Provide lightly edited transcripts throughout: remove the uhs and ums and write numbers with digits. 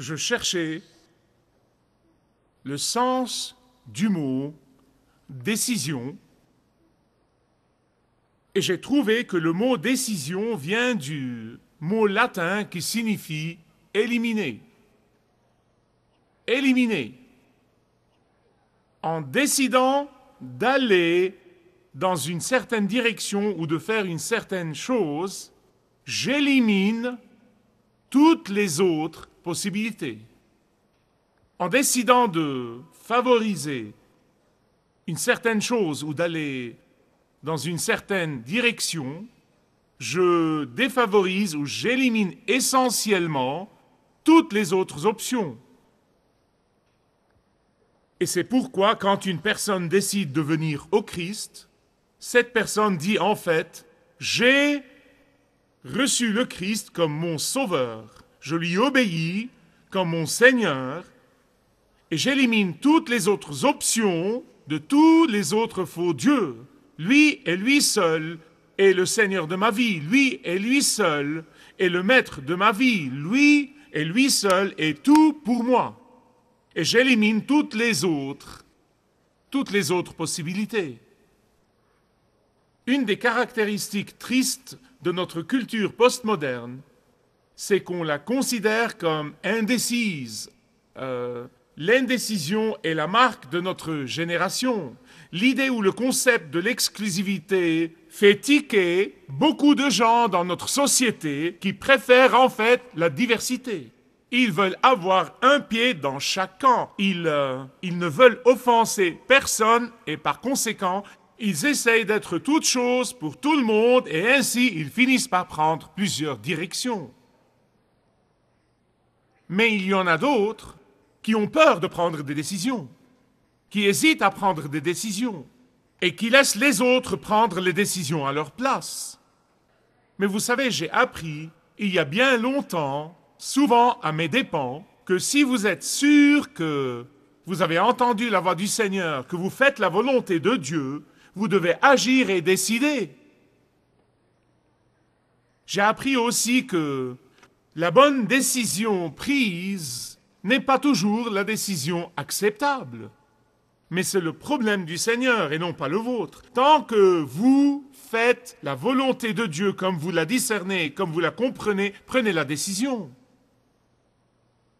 je cherchais le sens du mot décision et j'ai trouvé que le mot décision vient du mot latin qui signifie éliminer. Éliminer. En décidant d'aller dans une certaine direction ou de faire une certaine chose, j'élimine toutes les autres possibilités. En décidant de favoriser une certaine chose ou d'aller dans une certaine direction, je défavorise ou j'élimine essentiellement toutes les autres options. Et c'est pourquoi quand une personne décide de venir au Christ, cette personne dit en fait, j'ai reçu le Christ comme mon sauveur, je lui obéis comme mon Seigneur, et j'élimine toutes les autres options de tous les autres faux dieux. Lui et lui seul est le Seigneur de ma vie, lui et lui seul est le maître de ma vie, lui et lui seul est tout pour moi. Et j'élimine toutes les autres possibilités. Une des caractéristiques tristes de notre culture postmoderne, c'est qu'on la considère comme indécise. L'indécision est la marque de notre génération. L'idée ou le concept de l'exclusivité fait tiquer beaucoup de gens dans notre société qui préfèrent en fait la diversité. Ils veulent avoir un pied dans chaque camp. Ils ne veulent offenser personne et par conséquent, ils essayent d'être toute chose pour tout le monde et ainsi ils finissent par prendre plusieurs directions. Mais il y en a d'autres qui ont peur de prendre des décisions, qui hésitent à prendre des décisions et qui laissent les autres prendre les décisions à leur place. Mais vous savez, j'ai appris il y a bien longtemps, souvent à mes dépens, que si vous êtes sûr que vous avez entendu la voix du Seigneur, que vous faites la volonté de Dieu, vous devez agir et décider. J'ai appris aussi que la bonne décision prise n'est pas toujours la décision acceptable. Mais c'est le problème du Seigneur et non pas le vôtre. Tant que vous faites la volonté de Dieu comme vous la discernez, comme vous la comprenez, prenez la décision.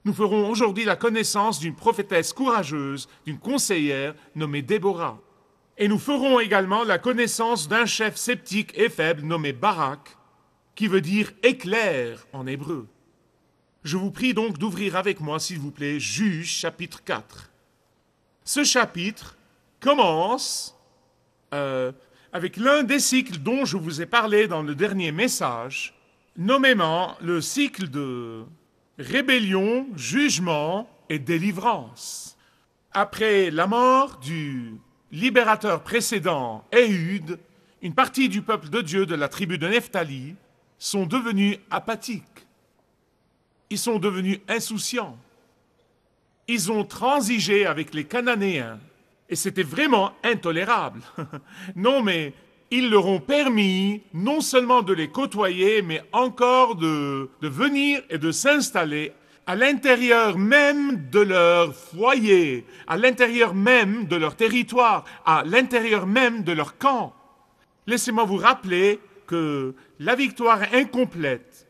Nous ferons aujourd'hui la connaissance d'une prophétesse courageuse, d'une conseillère nommée Déborah. Et nous ferons également la connaissance d'un chef sceptique et faible nommé Barak, qui veut dire éclair en hébreu. Je vous prie donc d'ouvrir avec moi, s'il vous plaît, Juges chapitre 4. Ce chapitre commence avec l'un des cycles dont je vous ai parlé dans le dernier message, nommément le cycle de rébellion, jugement et délivrance. Après la mort du libérateur précédent, Éhud, une partie du peuple de Dieu de la tribu de Nephtali sont devenus apathiques. Ils sont devenus insouciants. Ils ont transigé avec les Cananéens. Et c'était vraiment intolérable. Non, mais ils leur ont permis non seulement de les côtoyer, mais encore de venir et de s'installer à l'intérieur même de leur foyer, à l'intérieur même de leur territoire, à l'intérieur même de leur camp. Laissez-moi vous rappeler que la victoire incomplète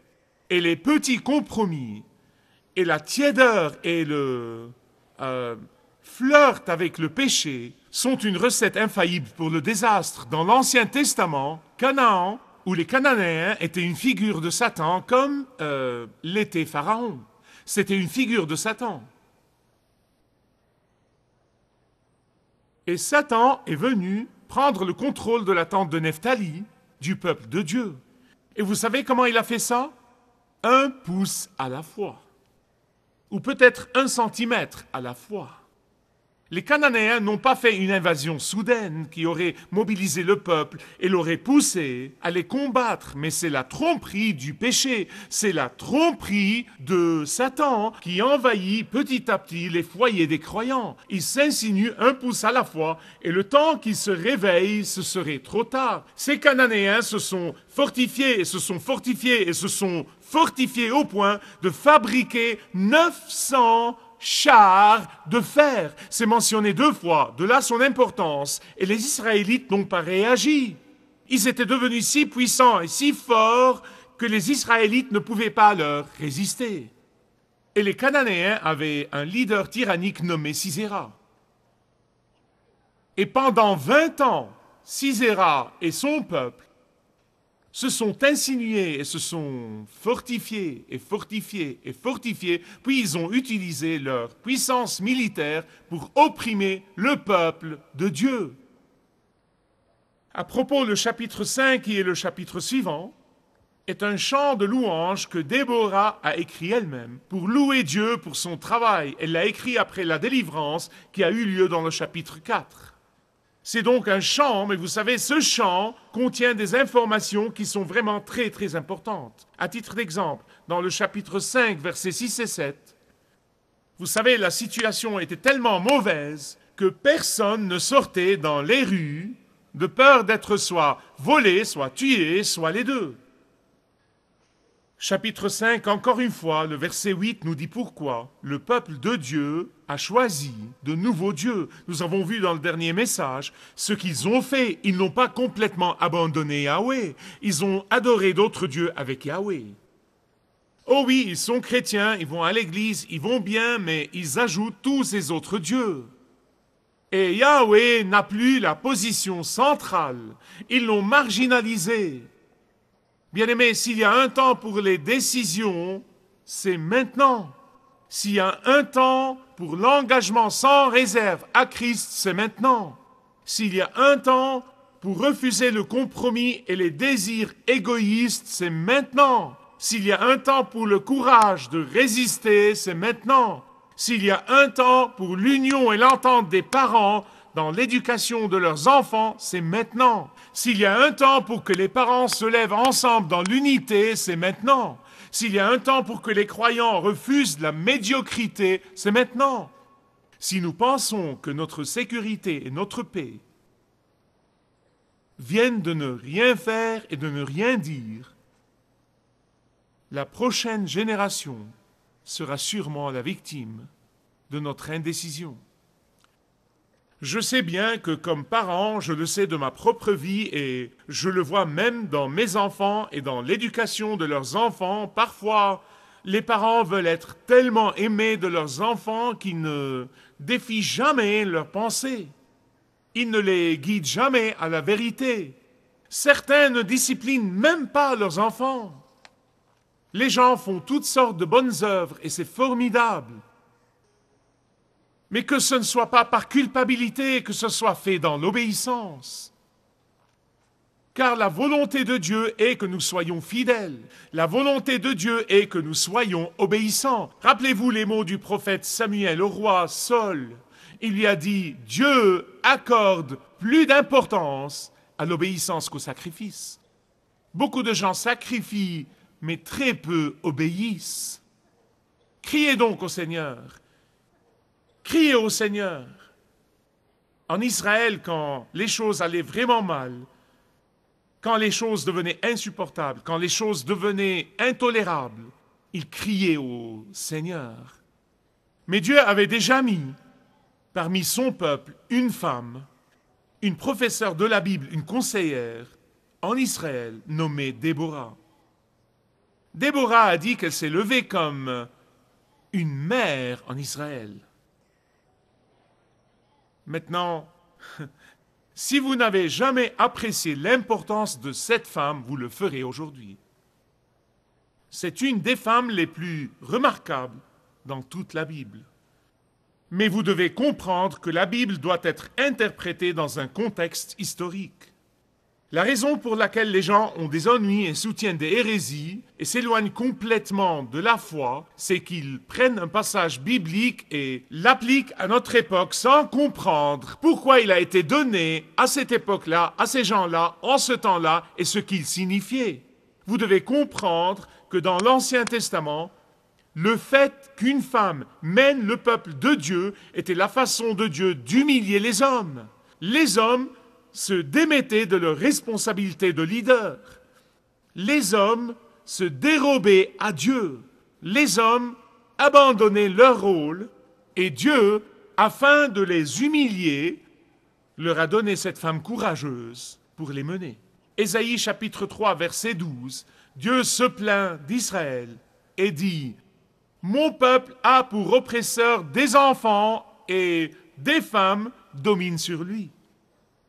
et les petits compromis et la tiédeur et le flirt avec le péché sont une recette infaillible pour le désastre. Dans l'Ancien Testament, Canaan, où les Cananéens étaient une figure de Satan, comme l'était Pharaon. C'était une figure de Satan. Et Satan est venu prendre le contrôle de la tente de Nephtali, du peuple de Dieu. Et vous savez comment il a fait ça? 1 pouce à la fois. Ou peut-être 1 centimètre à la fois. Les Cananéens n'ont pas fait une invasion soudaine qui aurait mobilisé le peuple et l'aurait poussé à les combattre, mais c'est la tromperie du péché, c'est la tromperie de Satan qui envahit petit à petit les foyers des croyants. Il s'insinue un pouce à la fois et le temps qu'ils se réveillent, ce serait trop tard. Ces Cananéens se sont fortifiés et se sont fortifiés et se sont fortifiés au point de fabriquer 900 chars de fer. C'est mentionné 2 fois, de là son importance. Et les Israélites n'ont pas réagi. Ils étaient devenus si puissants et si forts que les Israélites ne pouvaient pas leur résister. Et les Cananéens avaient un leader tyrannique nommé Sisera. Et pendant 20 ans, Sisera et son peuple se sont insinués et se sont fortifiés et fortifiés et fortifiés, puis ils ont utilisé leur puissance militaire pour opprimer le peuple de Dieu. À propos, le chapitre 5, qui est le chapitre suivant, est un chant de louange que Déborah a écrit elle-même pour louer Dieu pour son travail. Elle l'a écrit après la délivrance qui a eu lieu dans le chapitre 4. C'est donc un chant, mais vous savez, ce chant contient des informations qui sont vraiment très, très importantes. À titre d'exemple, dans le chapitre 5, versets 6 et 7, vous savez, la situation était tellement mauvaise que personne ne sortait dans les rues de peur d'être soit volé, soit tué, soit les deux. Chapitre 5, encore une fois, le verset 8 nous dit pourquoi le peuple de Dieu a choisi de nouveaux dieux. Nous avons vu dans le dernier message ce qu'ils ont fait. Ils n'ont pas complètement abandonné Yahweh. Ils ont adoré d'autres dieux avec Yahweh. Oh oui, ils sont chrétiens, ils vont à l'église, ils vont bien, mais ils ajoutent tous ces autres dieux. Et Yahweh n'a plus la position centrale. Ils l'ont marginalisé. Bien-aimés, s'il y a un temps pour les décisions, c'est maintenant. S'il y a un temps pour l'engagement sans réserve à Christ, c'est maintenant. S'il y a un temps pour refuser le compromis et les désirs égoïstes, c'est maintenant. S'il y a un temps pour le courage de résister, c'est maintenant. S'il y a un temps pour l'union et l'entente des parents dans l'éducation de leurs enfants, c'est maintenant. S'il y a un temps pour que les parents se lèvent ensemble dans l'unité, c'est maintenant. S'il y a un temps pour que les croyants refusent la médiocrité, c'est maintenant. Si nous pensons que notre sécurité et notre paix viennent de ne rien faire et de ne rien dire, la prochaine génération sera sûrement la victime de notre indécision. Je sais bien que comme parent, je le sais de ma propre vie et je le vois même dans mes enfants et dans l'éducation de leurs enfants. Parfois, les parents veulent être tellement aimés de leurs enfants qu'ils ne défient jamais leurs pensées. Ils ne les guident jamais à la vérité. Certains ne disciplinent même pas leurs enfants. Les gens font toutes sortes de bonnes œuvres et c'est formidable. Mais que ce ne soit pas par culpabilité, que ce soit fait dans l'obéissance. Car la volonté de Dieu est que nous soyons fidèles. La volonté de Dieu est que nous soyons obéissants. Rappelez-vous les mots du prophète Samuel au roi Saul. Il lui a dit, Dieu accorde plus d'importance à l'obéissance qu'au sacrifice. Beaucoup de gens sacrifient, mais très peu obéissent. Criez donc au Seigneur. Criez au Seigneur. En Israël, quand les choses allaient vraiment mal, quand les choses devenaient insupportables, quand les choses devenaient intolérables, ils criaient au Seigneur. Mais Dieu avait déjà mis parmi son peuple une femme, une professeure de la Bible, une conseillère en Israël nommée Déborah. Déborah a dit qu'elle s'est levée comme une mère en Israël. Maintenant, si vous n'avez jamais apprécié l'importance de cette femme, vous le ferez aujourd'hui. C'est une des femmes les plus remarquables dans toute la Bible. Mais vous devez comprendre que la Bible doit être interprétée dans un contexte historique. La raison pour laquelle les gens ont des ennuis et soutiennent des hérésies et s'éloignent complètement de la foi, c'est qu'ils prennent un passage biblique et l'appliquent à notre époque sans comprendre pourquoi il a été donné à cette époque-là, à ces gens-là, en ce temps-là, et ce qu'il signifiait. Vous devez comprendre que dans l'Ancien Testament, le fait qu'une femme mène le peuple de Dieu était la façon de Dieu d'humilier les hommes. Les hommes se démettaient de leur responsabilité de leader. Les hommes se dérobaient à Dieu. Les hommes abandonnaient leur rôle et Dieu, afin de les humilier, leur a donné cette femme courageuse pour les mener. Ésaïe chapitre 3 verset 12, Dieu se plaint d'Israël et dit « Mon peuple a pour oppresseur des enfants et des femmes dominent sur lui. »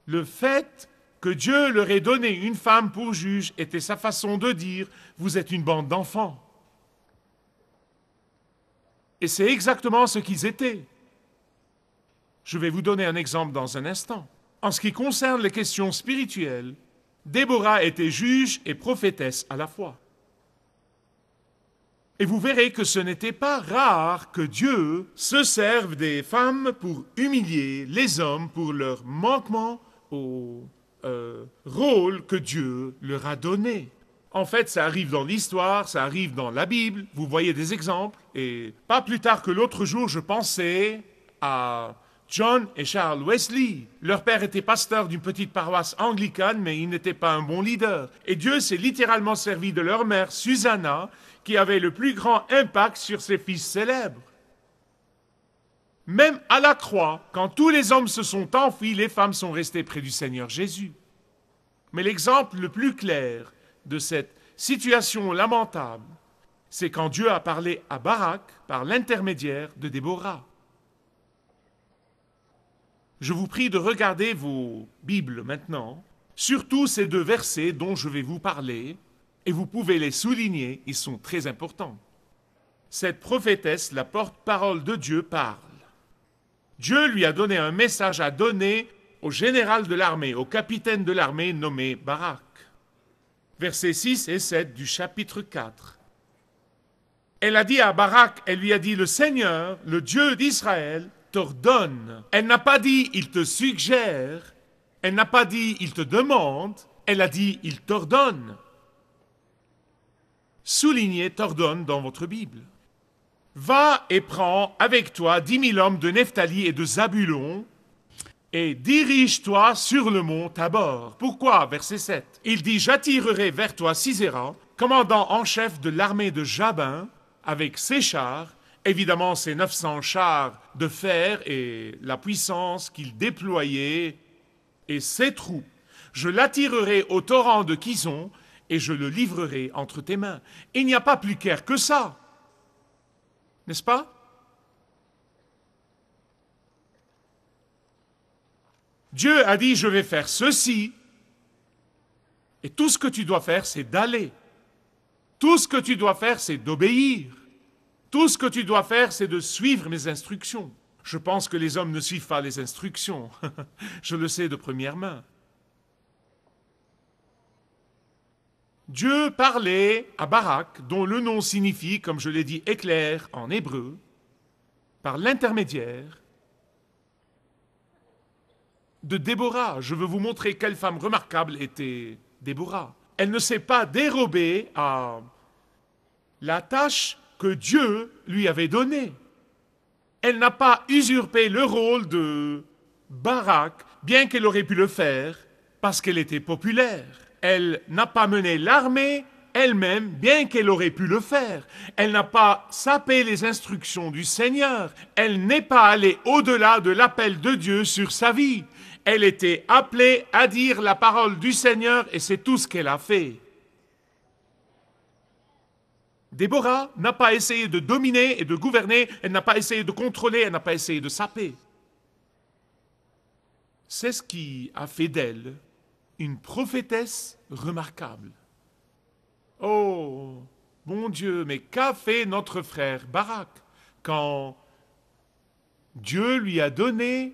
Le fait que Dieu leur ait donné une femme pour juge était sa façon de dire « Vous êtes une bande d'enfants ». Et c'est exactement ce qu'ils étaient. Je vais vous donner un exemple dans un instant. En ce qui concerne les questions spirituelles, Déborah était juge et prophétesse à la fois. Et vous verrez que ce n'était pas rare que Dieu se serve des femmes pour humilier les hommes pour leur manquement au rôle que Dieu leur a donné. En fait, ça arrive dans l'histoire, ça arrive dans la Bible, vous voyez des exemples. Et pas plus tard que l'autre jour, je pensais à John et Charles Wesley. Leur père était pasteur d'une petite paroisse anglicane, mais il n'était pas un bon leader. Et Dieu s'est littéralement servi de leur mère, Susanna, qui avait le plus grand impact sur ses fils célèbres. Même à la croix, quand tous les hommes se sont enfuis, les femmes sont restées près du Seigneur Jésus. Mais l'exemple le plus clair de cette situation lamentable, c'est quand Dieu a parlé à Barak par l'intermédiaire de Déborah. Je vous prie de regarder vos Bibles maintenant, surtout ces deux versets dont je vais vous parler, et vous pouvez les souligner, ils sont très importants. Cette prophétesse, la porte-parole de Dieu, parle. Dieu lui a donné un message à donner au général de l'armée, au capitaine de l'armée nommé Barak. Versets 6 et 7 du chapitre 4. Elle a dit à Barak, elle lui a dit, le Seigneur, le Dieu d'Israël, t'ordonne. Elle n'a pas dit, il te suggère. Elle n'a pas dit, il te demande. Elle a dit, il t'ordonne. Soulignez, t'ordonne dans votre Bible. Va et prends avec toi 10 000 hommes de Nephtali et de Zabulon et dirige-toi sur le mont Tabor. Pourquoi? Verset 7. Il dit, j'attirerai vers toi Sisera, commandant en chef de l'armée de Jabin, avec ses chars, évidemment ses 900 chars de fer et la puissance qu'il déployait, et ses troupes. Je l'attirerai au torrent de Kison et je le livrerai entre tes mains. Il n'y a pas plus clair que ça. N'est-ce pas? Dieu a dit, je vais faire ceci, et tout ce que tu dois faire, c'est d'aller. Tout ce que tu dois faire, c'est d'obéir. Tout ce que tu dois faire, c'est de suivre mes instructions. Je pense que les hommes ne suivent pas les instructions. Je le sais de première main. Dieu parlait à Barak, dont le nom signifie, comme je l'ai dit, éclair en hébreu, par l'intermédiaire de Déborah. Je veux vous montrer quelle femme remarquable était Déborah. Elle ne s'est pas dérobée à la tâche que Dieu lui avait donnée. Elle n'a pas usurpé le rôle de Barak, bien qu'elle aurait pu le faire, parce qu'elle était populaire. Elle n'a pas mené l'armée elle-même, bien qu'elle aurait pu le faire. Elle n'a pas sapé les instructions du Seigneur. Elle n'est pas allée au-delà de l'appel de Dieu sur sa vie. Elle était appelée à dire la parole du Seigneur et c'est tout ce qu'elle a fait. Déborah n'a pas essayé de dominer et de gouverner, elle n'a pas essayé de contrôler, elle n'a pas essayé de saper. C'est ce qui a fait d'elle une prophétesse remarquable. Oh, mon Dieu, mais qu'a fait notre frère Barak quand Dieu lui a donné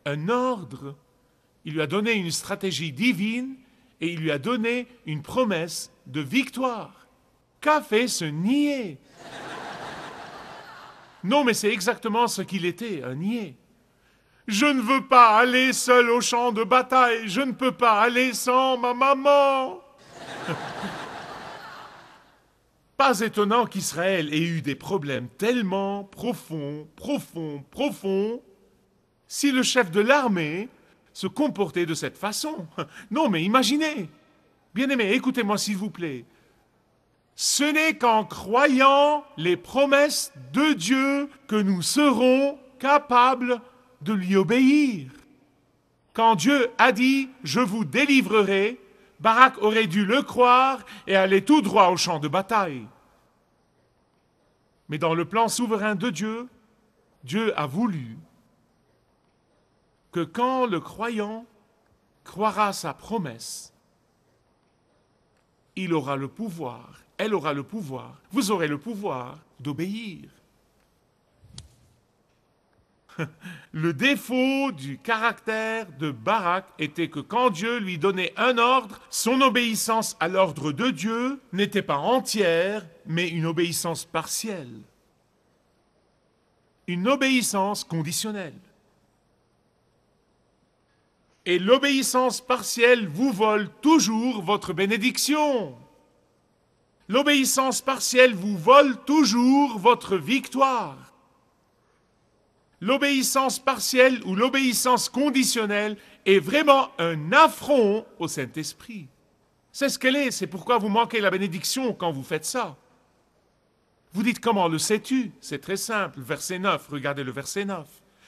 un ordre, il lui a donné une stratégie divine et il lui a donné une promesse de victoire. Qu'a fait ce niais? Non, mais c'est exactement ce qu'il était, un niais. Je ne veux pas aller seul au champ de bataille, je ne peux pas aller sans ma maman. Pas étonnant qu'Israël ait eu des problèmes tellement profonds, si le chef de l'armée se comportait de cette façon. Non, mais imaginez. Bien-aimés, écoutez-moi s'il vous plaît. Ce n'est qu'en croyant les promesses de Dieu que nous serons capables de lui obéir. Quand Dieu a dit « Je vous délivrerai », Barak aurait dû le croire et aller tout droit au champ de bataille. Mais dans le plan souverain de Dieu, Dieu a voulu que quand le croyant croira sa promesse, il aura le pouvoir, elle aura le pouvoir, vous aurez le pouvoir d'obéir. Le défaut du caractère de Barak était que quand Dieu lui donnait un ordre, son obéissance à l'ordre de Dieu n'était pas entière, mais une obéissance partielle. Une obéissance conditionnelle. Et l'obéissance partielle vous vole toujours votre bénédiction. L'obéissance partielle vous vole toujours votre victoire. L'obéissance partielle ou l'obéissance conditionnelle est vraiment un affront au Saint-Esprit. C'est ce qu'elle est, c'est pourquoi vous manquez la bénédiction quand vous faites ça. Vous dites comment le sais-tu? C'est très simple, verset 9, regardez le verset 9.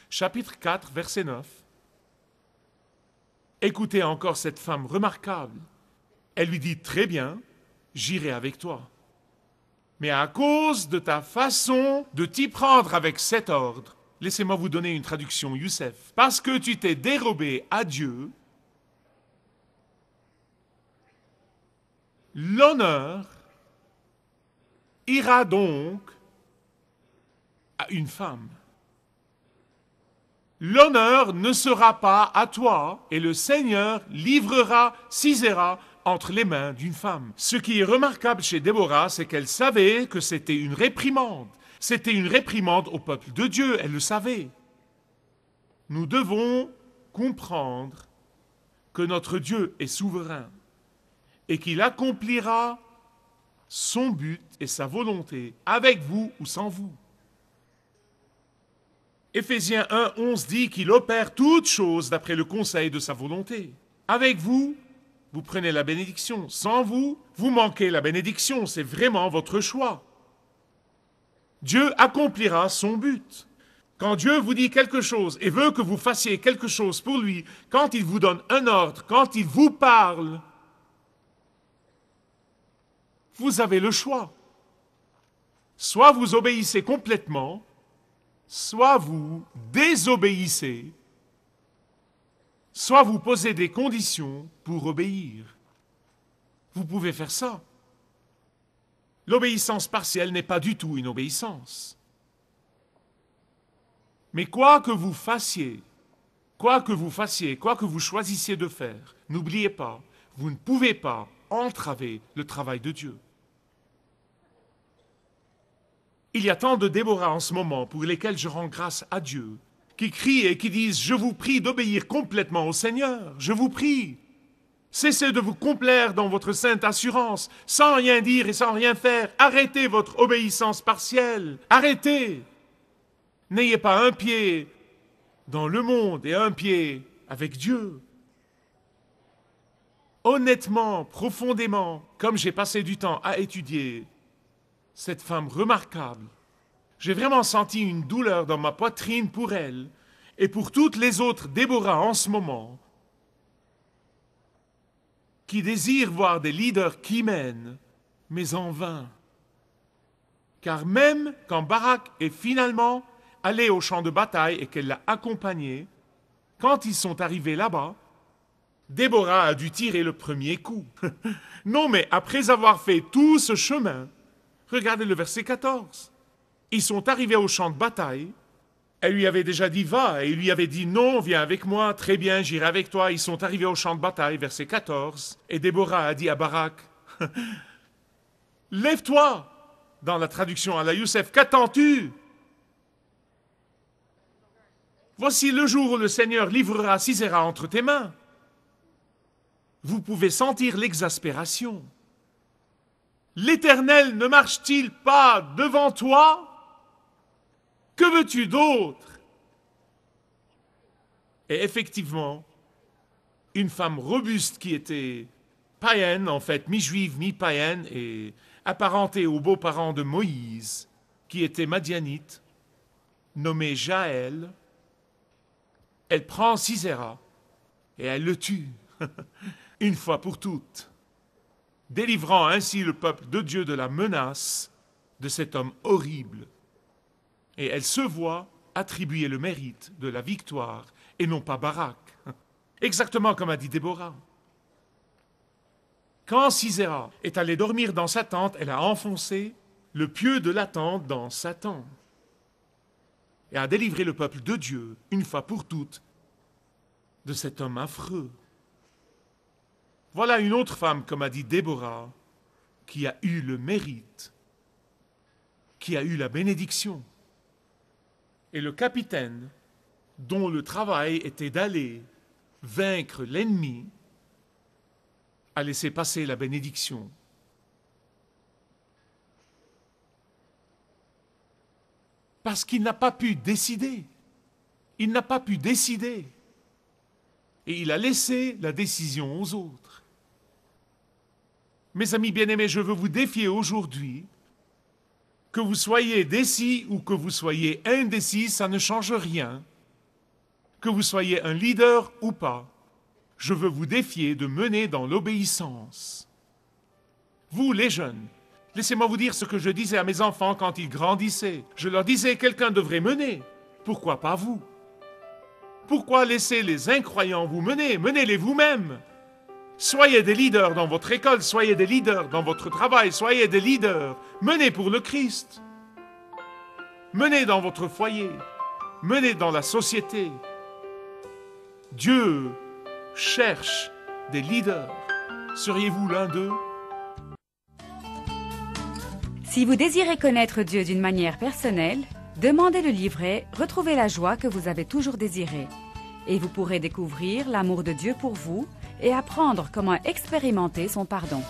Chapitre 4, verset 9. Écoutez encore cette femme remarquable. Elle lui dit, très bien, j'irai avec toi. Mais à cause de ta façon de t'y prendre avec cet ordre, laissez-moi vous donner une traduction, Youssef. Parce que tu t'es dérobé à Dieu, l'honneur ira donc à une femme. L'honneur ne sera pas à toi et le Seigneur livrera Sisera entre les mains d'une femme. Ce qui est remarquable chez Déborah, c'est qu'elle savait que c'était une réprimande. C'était une réprimande au peuple de Dieu, elle le savait. Nous devons comprendre que notre Dieu est souverain et qu'il accomplira son but et sa volonté avec vous ou sans vous. Éphésiens 1, 11 dit qu'il opère toutes choses d'après le conseil de sa volonté. Avec vous, vous prenez la bénédiction. Sans vous, vous manquez la bénédiction. C'est vraiment votre choix. Dieu accomplira son but. Quand Dieu vous dit quelque chose et veut que vous fassiez quelque chose pour lui, quand il vous donne un ordre, quand il vous parle, vous avez le choix. Soit vous obéissez complètement, soit vous désobéissez, soit vous posez des conditions pour obéir. Vous pouvez faire ça. L'obéissance partielle n'est pas du tout une obéissance. Mais quoi que vous fassiez, quoi que vous choisissiez de faire, n'oubliez pas, vous ne pouvez pas entraver le travail de Dieu. Il y a tant de Déborah en ce moment pour lesquels je rends grâce à Dieu, qui crient et qui disent « Je vous prie d'obéir complètement au Seigneur, je vous prie ». Cessez de vous complaire dans votre sainte assurance, sans rien dire et sans rien faire. Arrêtez votre obéissance partielle. Arrêtez. N'ayez pas un pied dans le monde et un pied avec Dieu. Honnêtement, profondément, comme j'ai passé du temps à étudier cette femme remarquable, j'ai vraiment senti une douleur dans ma poitrine pour elle et pour toutes les autres Déborah en ce moment, qui désirent voir des leaders qui mènent, mais en vain. Car même quand Barak est finalement allé au champ de bataille et qu'elle l'a accompagné, quand ils sont arrivés là-bas, Déborah a dû tirer le premier coup. Non, mais après avoir fait tout ce chemin, regardez le verset 14. Ils sont arrivés au champ de bataille, Elle lui avait déjà dit va, et il lui avait dit non, viens avec moi, très bien, j'irai avec toi. Ils sont arrivés au champ de bataille, verset 14, et Déborah a dit à Barak, lève-toi, dans la traduction à la Youssef, qu'attends-tu? Voici le jour où le Seigneur livrera Sisera entre tes mains. Vous pouvez sentir l'exaspération. L'Éternel ne marche-t-il pas devant toi? Que veux-tu d'autre? Et effectivement, une femme robuste qui était païenne, en fait, mi-juive, mi-païenne, et apparentée aux beaux-parents de Moïse, qui était madianite, nommée Jaël, elle prend Sisera et elle le tue, une fois pour toutes, délivrant ainsi le peuple de Dieu de la menace de cet homme horrible. Et elle se voit attribuer le mérite de la victoire et non pas Barak. Exactement comme a dit Déborah. Quand Sisera est allée dormir dans sa tente, elle a enfoncé le pieu de la tente dans Satan et a délivré le peuple de Dieu, une fois pour toutes, de cet homme affreux. Voilà une autre femme, comme a dit Déborah, qui a eu le mérite, qui a eu la bénédiction. Et le capitaine, dont le travail était d'aller vaincre l'ennemi, a laissé passer la bénédiction. Parce qu'il n'a pas pu décider. Il n'a pas pu décider. Et il a laissé la décision aux autres. Mes amis bien-aimés, je veux vous défier aujourd'hui, que vous soyez décis ou que vous soyez indécis, ça ne change rien. Que vous soyez un leader ou pas, je veux vous défier de mener dans l'obéissance. Vous, les jeunes, laissez-moi vous dire ce que je disais à mes enfants quand ils grandissaient. Je leur disais, quelqu'un devrait mener. Pourquoi pas vous? Pourquoi laisser les incroyants vous mener? Menez-les vous-même. Soyez des leaders dans votre école, soyez des leaders dans votre travail, soyez des leaders. Menez pour le Christ. Menez dans votre foyer. Menez dans la société. Dieu cherche des leaders. Seriez-vous l'un d'eux? Si vous désirez connaître Dieu d'une manière personnelle, demandez le livret « Retrouvez la joie que vous avez toujours désirée » et vous pourrez découvrir l'amour de Dieu pour vous et apprendre comment expérimenter son pardon.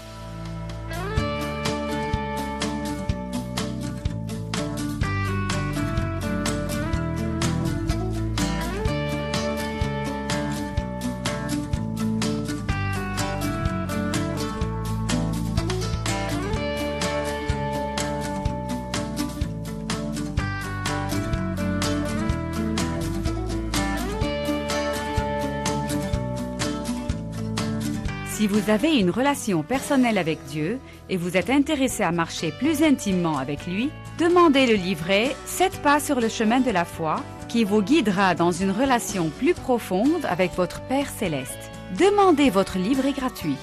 Si vous avez une relation personnelle avec Dieu et vous êtes intéressé à marcher plus intimement avec lui, demandez le livret « 7 pas sur le chemin de la foi » qui vous guidera dans une relation plus profonde avec votre Père Céleste. Demandez votre livret gratuit.